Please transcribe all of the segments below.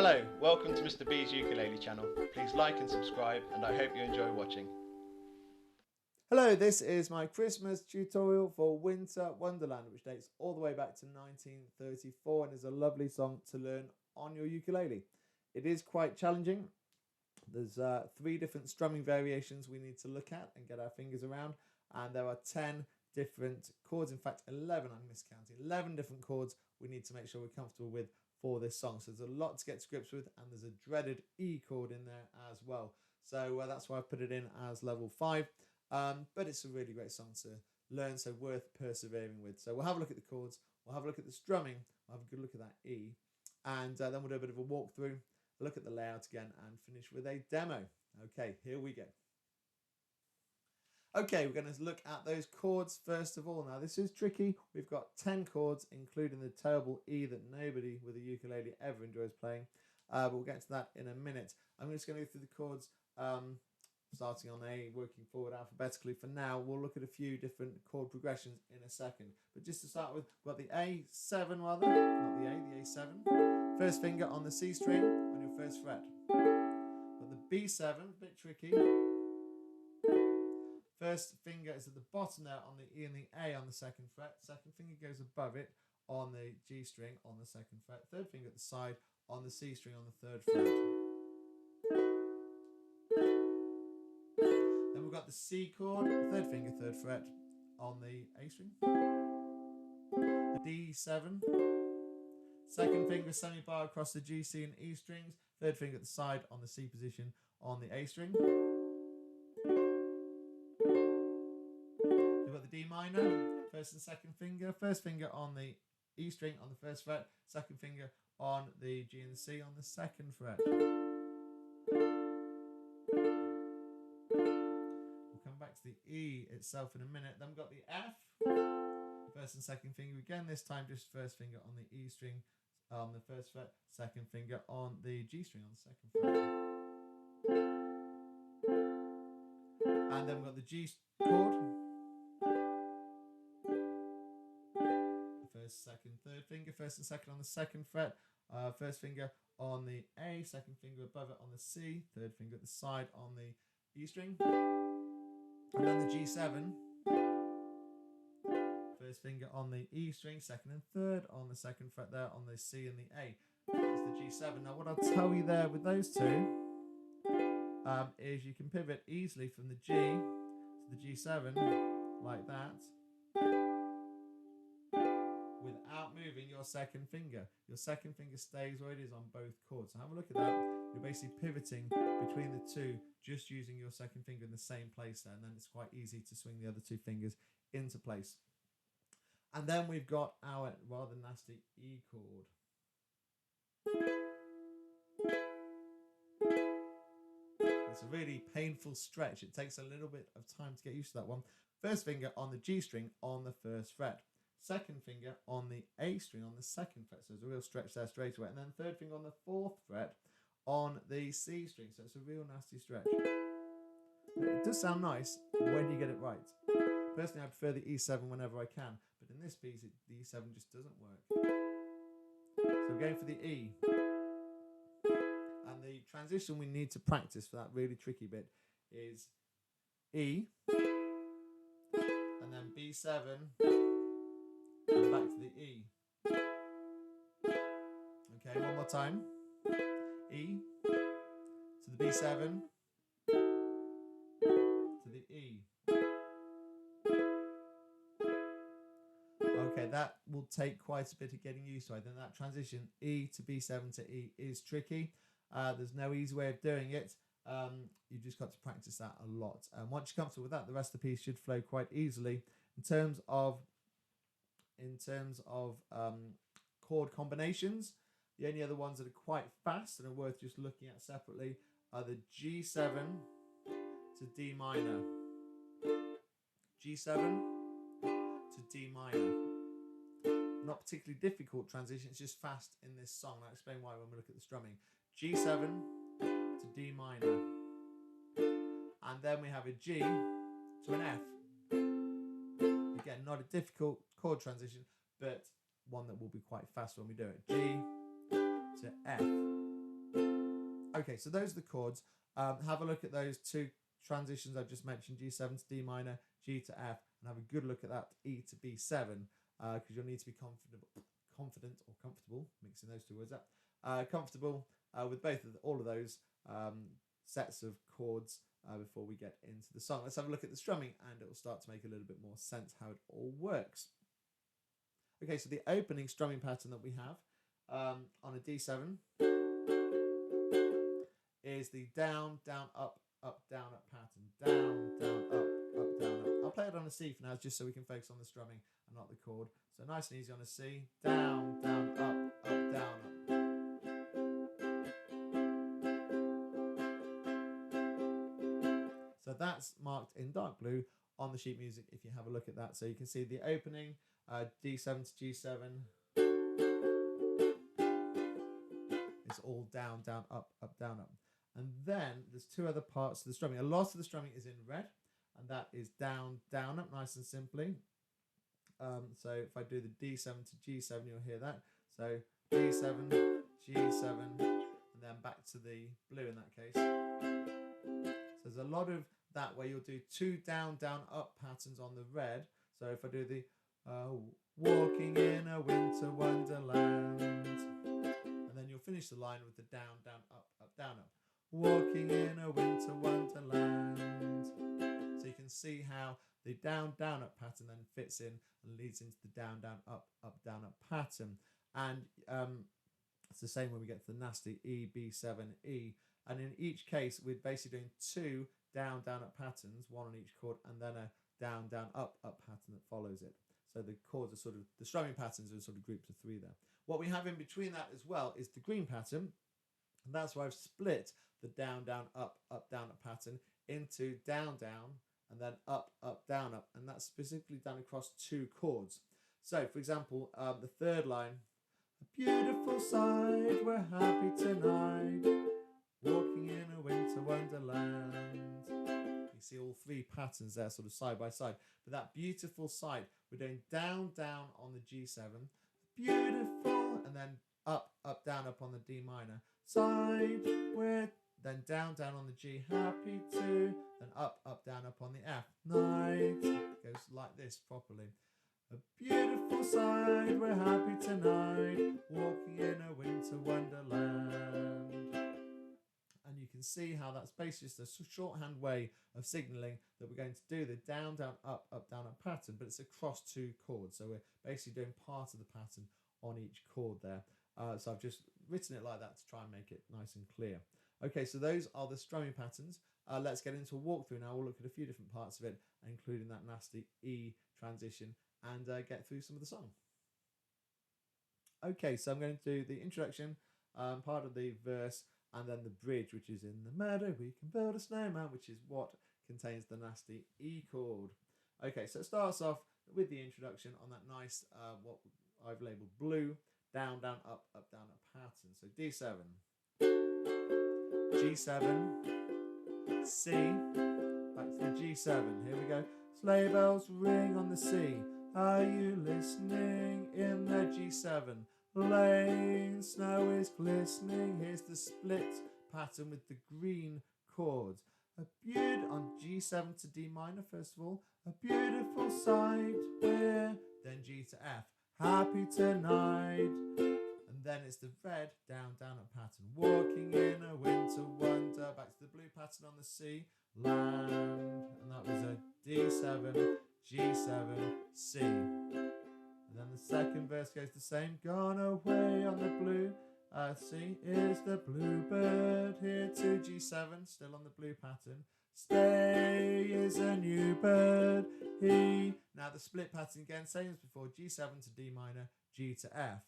Hello, welcome to Mr. B's Ukulele channel. Please like and subscribe, and I hope you enjoy watching. Hello, this is my Christmas tutorial for Winter Wonderland, which dates all the way back to 1934 and is a lovely song to learn on your ukulele. It is quite challenging. There's 3 different strumming variations we need to look at and get our fingers around, and there are 10 different chords, in fact 11, I'm miscounting, 11 different chords we need to make sure we're comfortable with for this song. So there's a lot to get to grips with, and there's a dreaded E chord in there as well. So that's why I've put it in as level 5. But it's a really great song to learn, so worth persevering with. So we'll have a look at the chords, we'll have a look at the strumming, we'll have a good look at that E, and then we'll do a bit of a walkthrough, look at the layout again, and finish with a demo. Okay, here we go. Okay, we're going to look at those chords first of all. Now this is tricky. We've got 10 chords, including the terrible E that nobody with a ukulele ever enjoys playing. But we'll get to that in a minute. I'm just going to go through the chords starting on A, working forward alphabetically for now. We'll look at a few different chord progressions in a second. But just to start with, we've got the A7 rather, not the A, the A7. First finger on the C string on your first fret. Got the B7, a bit tricky. First finger is at the bottom there on the E and the A on the second fret. Second finger goes above it on the G string on the second fret. Third finger at the side on the C string on the third fret. Then we've got the C chord, third finger, third fret on the A string. The D7. Second finger semi-bar across the G, C and E strings. Third finger at the side on the C position on the A string. We've got the D minor, first and second finger. First finger on the E string on the first fret. Second finger on the G and the C on the second fret. We'll come back to the E itself in a minute. Then we've got the F. First and second finger again, this time just first finger on the E string on the first fret, second finger on the G string on the second fret. And then we've got the G chord. First, second, third finger, first and second on the second fret, first finger on the A, second finger above it on the C, third finger at the side on the E string. And then the G7. First finger on the E string, second and third on the second fret there on the C and the A. That's the G7. Now what I'll tell you there with those two is you can pivot easily from the G to the G7 like that without moving your second finger. Your second finger stays where it is on both chords. So have a look at that. You're basically pivoting between the two, just using your second finger in the same place there, and then it's quite easy to swing the other 2 fingers into place. And then we've got our rather nasty E chord. It's a really painful stretch. It takes a little bit of time to get used to that one. First finger on the G string on the first fret. Second finger on the A string on the second fret. So there's a real stretch there straight away. And then third finger on the fourth fret on the C string. So it's a real nasty stretch. It does sound nice when you get it right. Personally, I prefer the E7 whenever I can, but in this piece, the E7 just doesn't work. So we're going for the E. And the transition we need to practice for that really tricky bit is E, and then B7, and back to the E. Okay, one more time. E, to the B7, to the E. Okay, that will take quite a bit of getting used to. I think that transition E to B7 to E is tricky. There's no easy way of doing it. You've just got to practice that a lot. And once you're comfortable with that, the rest of the piece should flow quite easily. In terms of chord combinations, the only other ones that are quite fast and are worth just looking at separately are the G7 to D minor. G7 to D minor. Not particularly difficult transition, it's just fast in this song. I'll explain why when we look at the strumming. G7 to D minor. And then we have a G to an F. Again, not a difficult chord transition, but one that will be quite fast when we do it. G to F. Okay, so those are the chords. Have a look at those two transitions I've just mentioned, G7 to D minor, G to F, and have a good look at that E to B7, because you'll need to be confident or comfortable, mixing those two words up, comfortable with all of those sets of chords before we get into the song. Let's have a look at the strumming, and it will start to make a little bit more sense how it all works. Okay, so the opening strumming pattern that we have on a D7 is the down, down, up, down, up pattern. Down, down, up, down, up. I'll play it on a C for now, just so we can focus on the strumming and not the chord. So nice and easy on a C. Down, down, up, down, up. So that's marked in dark blue on the sheet music if you have a look at that. So you can see the opening, D7 to G7. It's all down, down, up, down, up. And then there's two other parts to the strumming. A lot of the strumming is in red, and that is down, down, up, nice and simply. So if I do the D7 to G7, you'll hear that. So D7, G7, and then back to the blue in that case. So there's a lot of that where you'll do two down, down, up patterns on the red. So if I do the walking in a winter wonderland, and then you'll finish the line with the down, down, up, down, up. Walking in a winter wonderland. So you can see how the down, down, up pattern then fits in and leads into the down, down, up, down, up pattern. And it's the same when we get to the nasty E, B7, E. And in each case, we're basically doing two down, down, up patterns, one on each chord, and then a down, down, up pattern that follows it. So the chords are sort of, the strumming patterns are sort of groups of three there. What we have in between that as well is the green pattern. And that's why I've split the down, down, up, down, up pattern into down, down, and then up, down, up. And that's specifically done across two chords. So, for example, the third line, a beautiful sight, we're happy tonight, walking in a winter wonderland. You see all three patterns there sort of side by side. But that beautiful sight, we're doing down, down on the G7, beautiful, and then up, down, up on the D minor. Side, we're then down, down on the G, happy to, then up, down, up on the F. Night, goes like this properly. A beautiful sight, we're happy tonight, walking in a winter wonderland. And you can see how that's basically just a shorthand way of signalling that we're going to do the down, down, up, down, up pattern, but it's across two chords. So we're basically doing part of the pattern on each chord there. So I've just written it like that to try and make it nice and clear. Okay, so those are the strumming patterns. Let's get into a walkthrough now. We'll look at a few different parts of it, including that nasty E transition, and get through some of the song. Okay, so I'm going to do the introduction, part of the verse, and then the bridge, which is in the meadow we can build a snowman, which is what contains the nasty E chord. Okay, so it starts off with the introduction on that nice, what I've labelled blue, down, down, up, down, up pattern. So D7, G7, C, back to the G7. Here we go. Sleigh bells ring on the C. Are you listening in the G7? Lane, snow is glistening. Here's the split pattern with the green chords. On G7 to D minor, first of all. A beautiful sight, we're, then G to F. Happy tonight. And then it's the red down, down, up pattern. Walking in a winter wonder. Back to the blue pattern on the C. Land. And that was a D7, G7, C. And then the second verse goes the same. Gone away on the blue. C is the bluebird. Here to G7, still on the blue pattern. Stay is a new bird. He. Now the split pattern again, same as before. G7 to D minor, G to F.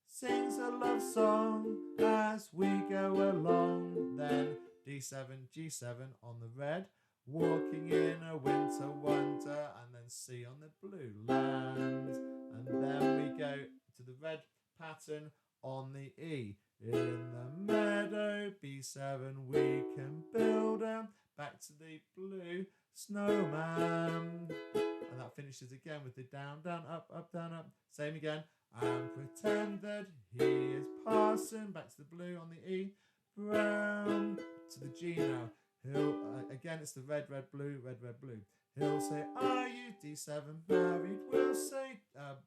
Sings a love song as we go along. Then D7, G7 on the red. Walking in a winter wonder. And then C on the blue. Land. And then we go to the red pattern on the E. In the meadow, B7, we can build a, back to the blue, snowman. And that finishes again with the down, down, up, down, up. Same again. And pretend that he is passing, back to the blue on the E. round to the G now. He'll again, it's the red, red, blue, red, red, blue. He'll say, are you D7 married? We'll say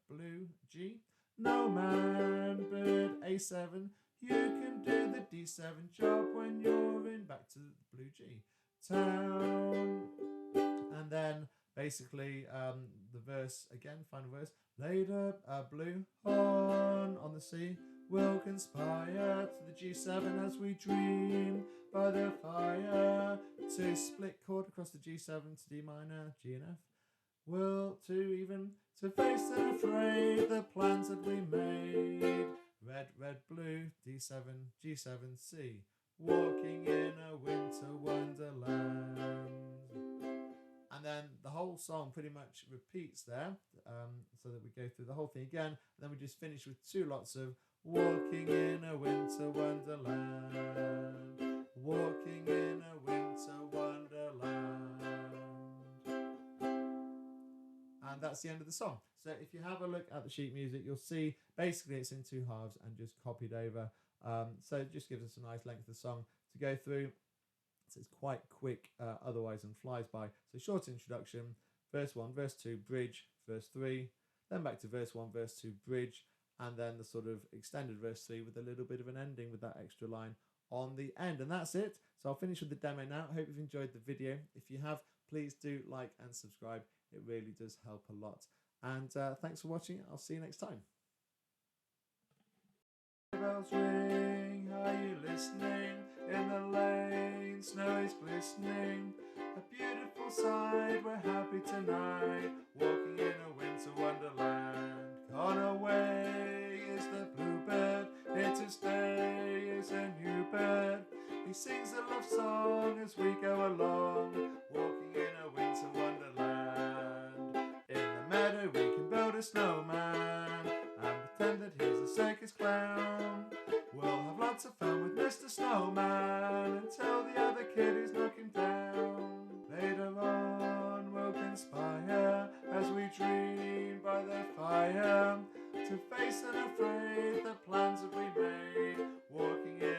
blue G. No man, but A7. You can do the D7 job when you're in. Back to the blue G. Town. And then basically the verse again, final verse. Later, blue horn on the C will conspire to the G7 as we dream by the fire. To split chord across the G7 to D minor, G and F. Will to even to face and afraid the plans that we made. Red, red, blue, D7, G7, C. Walking in a winter wonderland. And then the whole song pretty much repeats there, so that we go through the whole thing again. And then we just finish with two lots of walking in a winter wonderland. Walking in a winter wonderland. And that's the end of the song. So if you have a look at the sheet music, you'll see basically it's in two halves and just copied over. So it just gives us a nice length of song to go through. So it's quite quick otherwise and flies by. So short introduction, verse 1, verse 2, bridge, verse 3, then back to verse 1, verse 2, bridge, and then the sort of extended verse 3 with a little bit of an ending with that extra line on the end. And that's it. So I'll finish with the demo now. I hope you've enjoyed the video. If you have, please do like and subscribe. It really does help a lot. And thanks for watching. I'll see you next time. Bells ring, are you listening? In the lane, snow is glistening. A beautiful sight, we're happy tonight. Walking in a winter wonderland. Gone away is the bluebird. Here to stay is a new bird. He sings a love song as we go along. Walking in a winter wonderland. In the meadow we can build a snowman and pretend that he's a circus clown. We'll have lots of fun with Mr. Snowman until the other kid is knocking down. Later on we'll conspire as we dream by the fire to face and afraid the plans that we made. Walking in